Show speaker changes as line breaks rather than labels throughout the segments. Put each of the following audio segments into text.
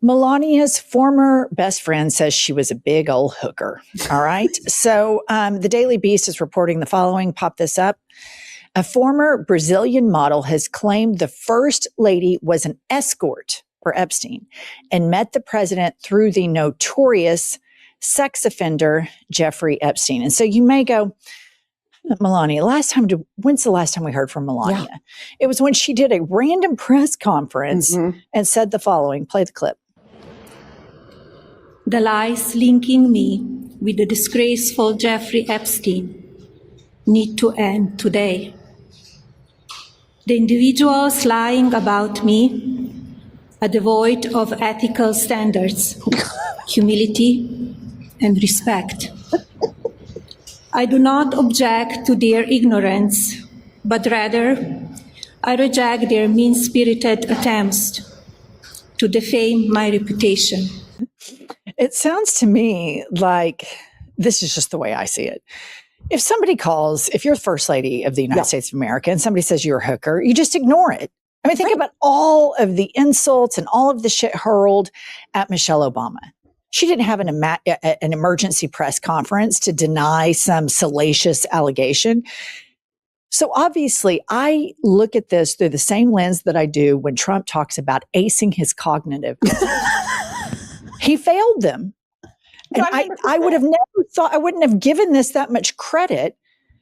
Melania's former best friend says she was a big old hooker. All right. So the Daily Beast is reporting the following. Pop this up. A former Brazilian model has claimed the first lady was an escort for Epstein and met the president through the notorious sex offender Jeffrey Epstein. And so you may go, Melania, when's the last time we heard from Melania? Yeah. It was when she did a random press conference and said the following. Play the clip.
The lies linking me with the disgraceful Jeffrey Epstein need to end today. The individuals lying about me are devoid of ethical standards, humility, and respect. I do not object to their ignorance, but rather I reject their mean-spirited attempts to defame my reputation.
It sounds to me like this is just the way I see it. If you're the first lady of the United States of America and somebody says you're a hooker, you just ignore it. I mean, think about all of the insults and all of the shit hurled at Michelle Obama. She didn't have an emergency press conference to deny some salacious allegation. So obviously, I look at this through the same lens that I do when Trump talks about acing his cognitive. He failed them. And I would have never thought, I wouldn't have given this that much credit,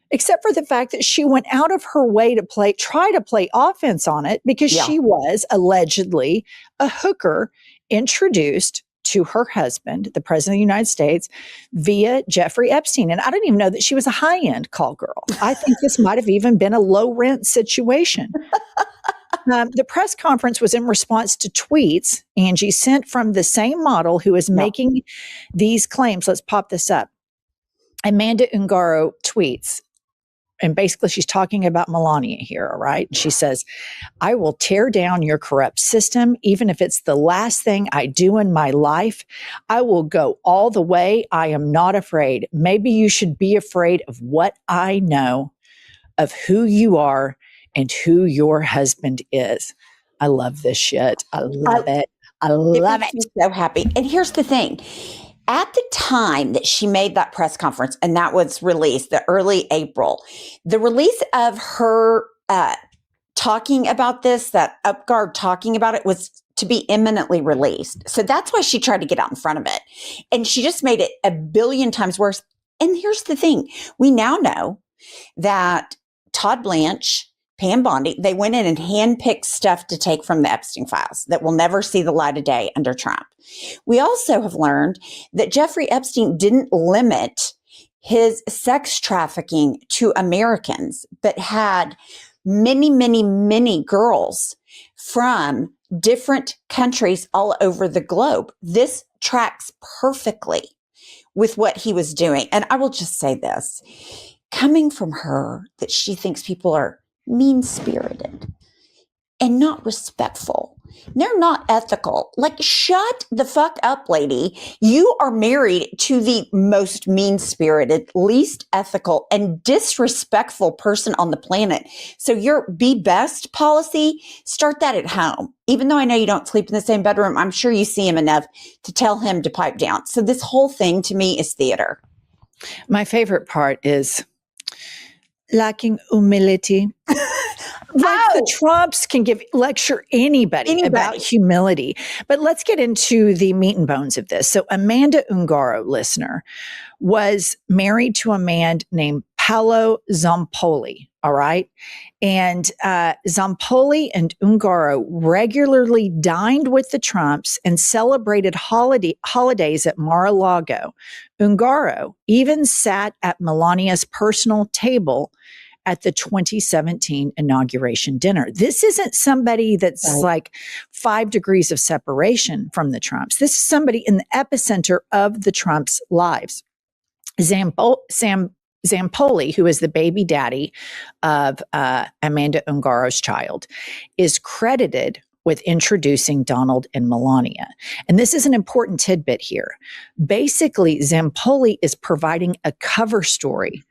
except for the fact that she went out of her way to try to play offense on it because she was allegedly a hooker introduced to her husband, the president of the United States, via Jeffrey Epstein. And I didn't even know that she was a high-end call girl. I think this might have even been a low-rent situation. The press conference was in response to tweets, Angie, sent from the same model who is making these claims. Let's pop this up. Amanda Ungaro tweets, and basically she's talking about Melania here, all right? She says, I will tear down your corrupt system, even if it's the last thing I do in my life. I will go all the way. I am not afraid. Maybe you should be afraid of what I know, of who you are, and who your husband is. I love this shit. I love it. I love it.
Makes me so happy. And here's the thing. At the time that she made that press conference, and that was released, the early April, the release of her talking about this, that UpGuard talking about it, was to be imminently released. So that's why she tried to get out in front of it. And she just made it a billion times worse. And here's the thing. We now know that Todd Blanche, Pam Bondi, they went in and handpicked stuff to take from the Epstein files that will never see the light of day under Trump. We also have learned that Jeffrey Epstein didn't limit his sex trafficking to Americans, but had many, many, many girls from different countries all over the globe. This tracks perfectly with what he was doing. And I will just say this, coming from her, that she thinks people are mean-spirited and not respectful. They're not ethical. Like, shut the fuck up, lady. You are married to the most mean-spirited, least ethical, and disrespectful person on the planet. So your be best policy, start that at home. Even though I know you don't sleep in the same bedroom, I'm sure you see him enough to tell him to pipe down. So this whole thing to me is theater.
My favorite part is lacking humility. Like the Trumps can lecture anybody about humility. But let's get into the meat and bones of this. So Amanda Ungaro, listener, was married to a man named Paolo Zampoli. All right. And Zampoli and Ungaro regularly dined with the Trumps and celebrated holidays at Mar-a-Lago. Ungaro even sat at Melania's personal table at the 2017 inauguration dinner. This isn't somebody that's like 5 degrees of separation from the Trumps. This is somebody in the epicenter of the Trumps' lives. Zampoli, who is the baby daddy of Amanda Ungaro's child, is credited with introducing Donald and Melania. And this is an important tidbit here. Basically, Zampoli is providing a cover story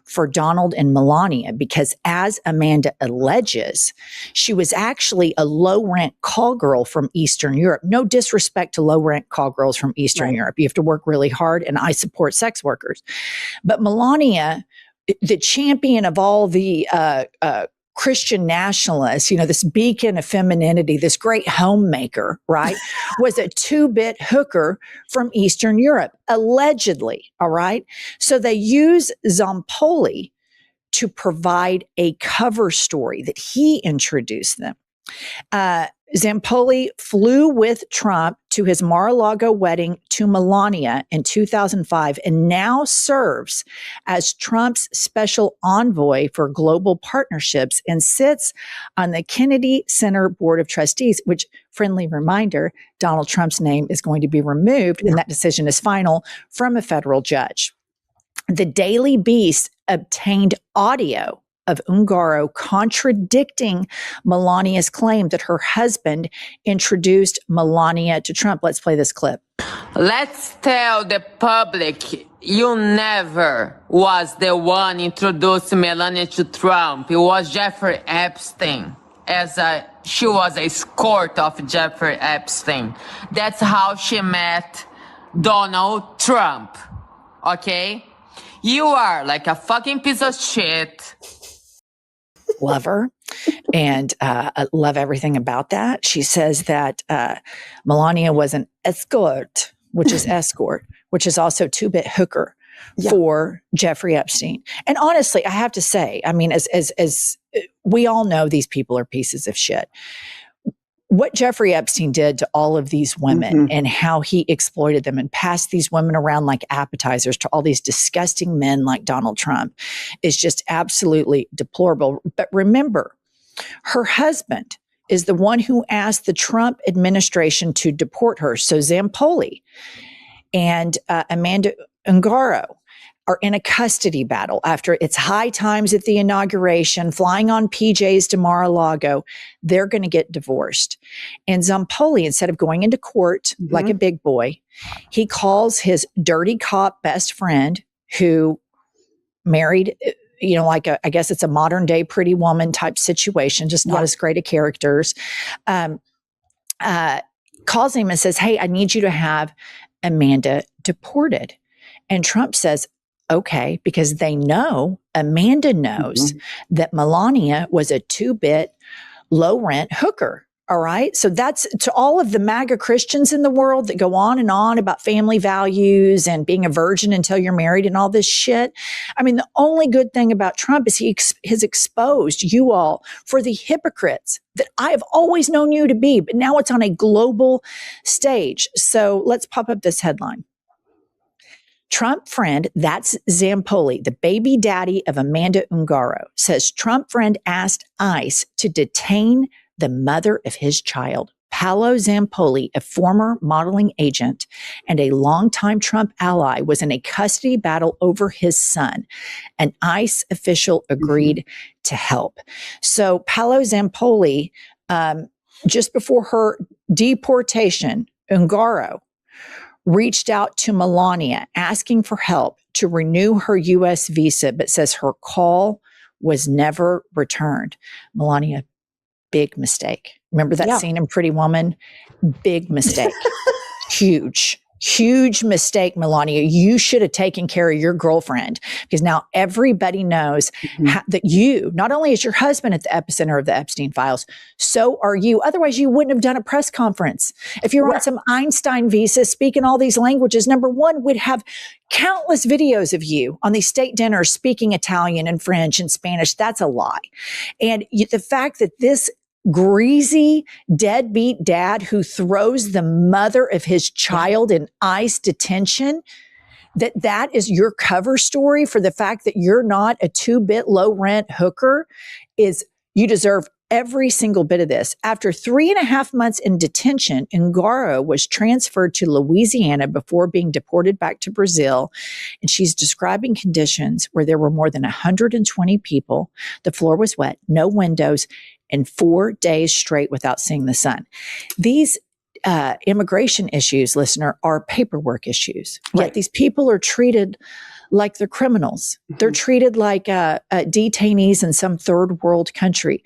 for Donald and Melania because, as Amanda alleges, she was actually a low-rent call girl from Eastern Europe. No disrespect to low-rent call girls from Eastern Europe. You have to work really hard, and I support sex workers. But Melania, the champion of all the Christian nationalists, this beacon of femininity, this great homemaker, right, was a two-bit hooker from Eastern Europe, allegedly, all right? So they use Zampoli to provide a cover story that he introduced them. Zampoli flew with Trump to his Mar-a-Lago wedding to Melania in 2005 and now serves as Trump's special envoy for global partnerships and sits on the Kennedy Center Board of Trustees, which, friendly reminder, Donald Trump's name is going to be removed, and that decision is final from a federal judge. The Daily Beast obtained audio of Ungaro contradicting Melania's claim that her husband introduced Melania to Trump. Let's play this clip.
Let's tell the public you never was the one introduced Melania to Trump. It was Jeffrey Epstein. She was a escort of Jeffrey Epstein. That's how she met Donald Trump. Okay? You are like a fucking piece of shit.
Love her and love everything about that. She says that Melania was an escort, which is also two-bit hooker for Jeffrey Epstein. And honestly, I have to say, I mean, as we all know, these people are pieces of shit. What Jeffrey Epstein did to all of these women and how he exploited them and passed these women around like appetizers to all these disgusting men like Donald Trump is just absolutely deplorable. But remember, her husband is the one who asked the Trump administration to deport her. So Zampoli and Amanda Ungaro are in a custody battle after it's high times at the inauguration, flying on PJs to Mar-a-Lago. They're going to get divorced. And Zampoli, instead of going into court like a big boy, he calls his dirty cop best friend who married, I guess it's a modern day Pretty Woman type situation, just not as great a characters, calls him and says, hey, I need you to have Amanda deported. And Trump says, okay, because they know, Amanda knows that Melania was a two-bit low-rent hooker. All right. So that's to all of the MAGA Christians in the world that go on and on about family values and being a virgin until you're married and all this shit. I mean, the only good thing about Trump is he has exposed you all for the hypocrites that I have always known you to be, but now it's on a global stage. So let's pop up this headline. Trump friend, that's Zampoli, the baby daddy of Amanda Ungaro, says Trump friend asked ICE to detain the mother of his child. Paolo Zampoli, a former modeling agent and a longtime Trump ally, was in a custody battle over his son. An ICE official agreed to help. So Paolo Zampoli, just before her deportation, Ungaro reached out to Melania asking for help to renew her U.S. visa, but says her call was never returned. Melania, big mistake. Remember that scene in Pretty Woman? Big mistake. Huge mistake, Melania. You should have taken care of your girlfriend, because now everybody knows that you, not only is your husband at the epicenter of the Epstein files, so are you. Otherwise, you wouldn't have done a press conference. If you're on some Einstein visa speaking all these languages, number one, we'd have countless videos of you on these state dinners speaking Italian and French and Spanish. That's a lie. And the fact that this greasy, deadbeat dad who throws the mother of his child in ICE detention, that is your cover story for the fact that you're not a two-bit low-rent hooker, is you deserve every single bit of this. After 3.5 months in detention, Ungaro was transferred to Louisiana before being deported back to Brazil. And she's describing conditions where there were more than 120 people. The floor was wet, no windows, and 4 days straight without seeing the sun. These immigration issues, listener, are paperwork issues. Yet these people are treated like they're criminals. They're treated like detainees in some third world country.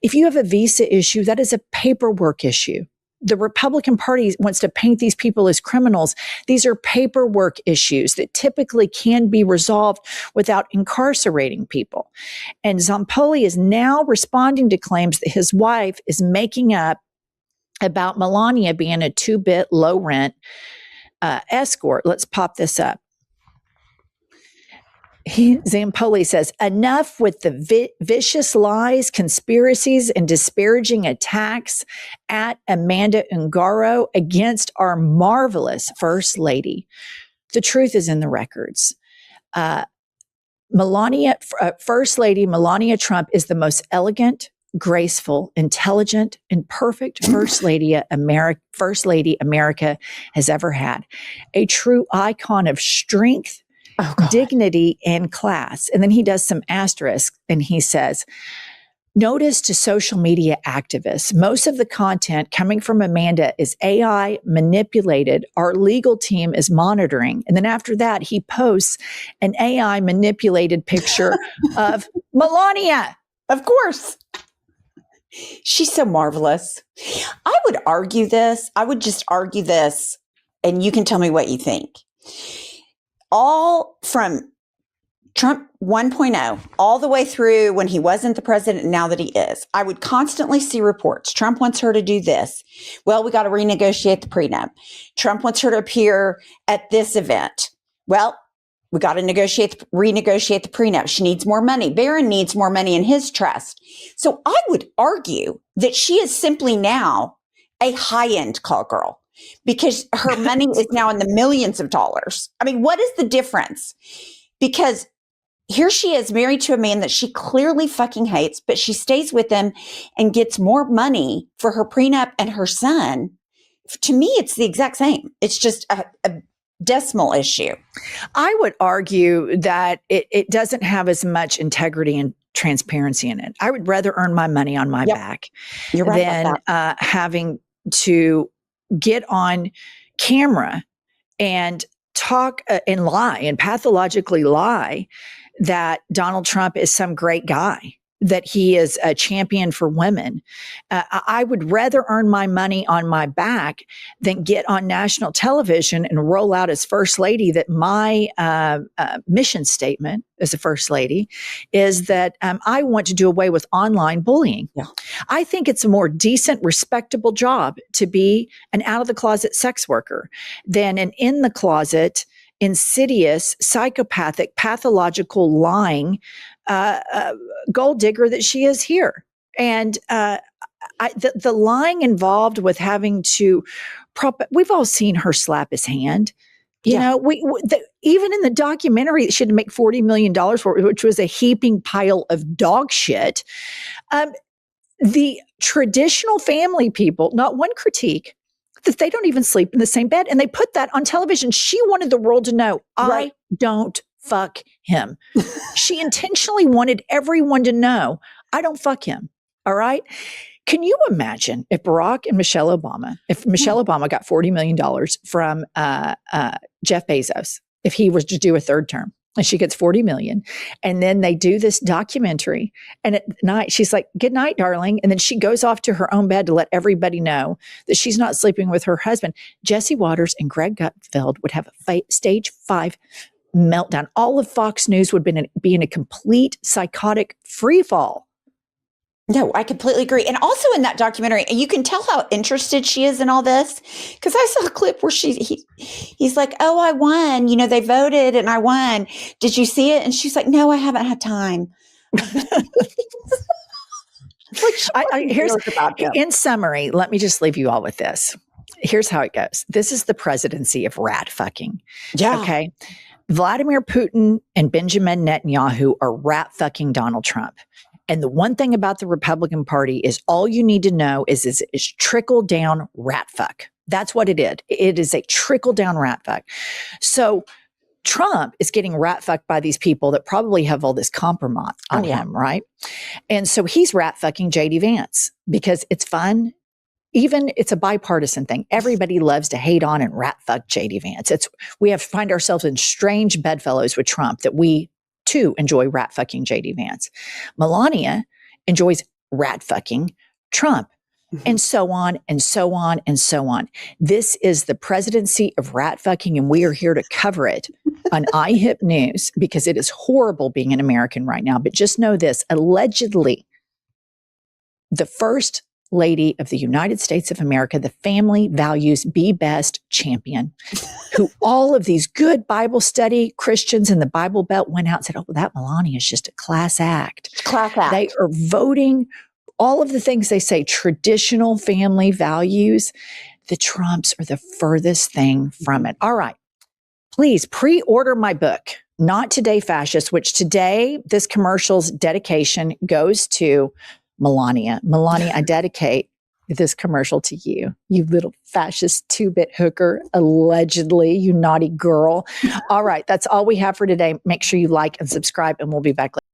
If you have a visa issue, that is a paperwork issue. The Republican Party wants to paint these people as criminals. These are paperwork issues that typically can be resolved without incarcerating people. And Zampoli is now responding to claims that his wife is making up about Melania being a 2-bit low rent escort. Let's pop this up. Zampoli says, enough with the vicious lies, conspiracies, and disparaging attacks at Amanda Ungaro against our marvelous First Lady. The truth is in the records. First Lady Melania Trump is the most elegant, graceful, intelligent, and perfect First Lady America has ever had. A true icon of strength, dignity, and class. And then he does some asterisks and he says, notice to social media activists, most of the content coming from Amanda is AI manipulated. Our legal team is monitoring. And then after that, he posts an AI manipulated picture of Melania.
Of course. She's so marvelous. I would argue this. I would just argue this, and you can tell me what you think. All from Trump 1.0 all the way through when he wasn't the president and now that he is, I would constantly see reports. Trump wants her to do this. Well, we got to renegotiate the prenup. Trump wants her to appear at this event. Well, we got to renegotiate the prenup. She needs more money. Barron needs more money in his trust. So I would argue that she is simply now a high-end call girl, because her money is now in the millions of dollars. I mean, what is the difference? Because here she is married to a man that she clearly fucking hates, but she stays with him and gets more money for her prenup and her son. To me, it's the exact same. It's just a decimal issue.
I would argue that it doesn't have as much integrity and transparency in it. I would rather earn my money on my back than having to get on camera and talk and lie and pathologically lie that Donald Trump is some great guy, that he is a champion for women. I would rather earn my money on my back than get on national television and roll out as First Lady that my mission statement as a First Lady is that I want to do away with online bullying. Yeah. I think it's a more decent, respectable job to be an out-of-the-closet sex worker than an in-the-closet, insidious, psychopathic, pathological, lying gold digger that she is here. And the lying involved with having to we've all seen her slap his hand. You know, even in the documentary that she had to make $40 million for, which was a heaping pile of dog shit. The traditional family people, not one critique, that they don't even sleep in the same bed. And they put that on television. She wanted the world to know, I don't fuck him. She intentionally wanted everyone to know, I don't fuck him. All right. Can you imagine if Barack and Michelle Obama got $40 million from Jeff Bezos, if he was to do a third term and she gets 40 million, and then they do this documentary, and at night she's like, good night, darling. And then she goes off to her own bed to let everybody know that she's not sleeping with her husband. Jesse Waters and Greg Gutfeld would have a stage 5 meltdown. All of Fox News would be in a complete psychotic free fall.
No, I completely agree. And also in that documentary, you can tell how interested she is in all this. Because I saw a clip where he's like, oh, I won. You know, they voted and I won. Did you see it? And she's like, no, I haven't had time.
In summary, let me just leave you all with this. Here's how it goes. This is the presidency of rat fucking.
Yeah.
Okay. Vladimir Putin and Benjamin Netanyahu are rat fucking Donald Trump. And the one thing about the Republican Party is all you need to know is trickle down rat fuck. That's what it is. It is a trickle down rat fuck. So Trump is getting rat fucked by these people that probably have all this compromise on him, right? And so he's rat fucking JD Vance because it's fun even it's a bipartisan thing. Everybody loves to hate on and rat fuck JD Vance. We have find ourselves in strange bedfellows with Trump that we too enjoy rat fucking JD Vance. Melania enjoys rat fucking Trump. And so on and so on and so on. This is the presidency of rat fucking, and we are here to cover it on iHip News because it is horrible being an American right now. But just know this, allegedly, the first lady of the United States of America, the family values be best champion, who all of these good Bible study Christians in the Bible Belt went out and said, oh, that Melania is just a class act.
Class act.
They are voting all of the things they say, traditional family values, the Trumps are the furthest thing from it. All right. Please pre-order my book, Not Today Fascist, which today, this commercial's dedication goes to Melania. Melania, I dedicate this commercial to you, you little fascist two-bit hooker, allegedly, you naughty girl. All right. That's all we have for today. Make sure you like and subscribe, and we'll be back later.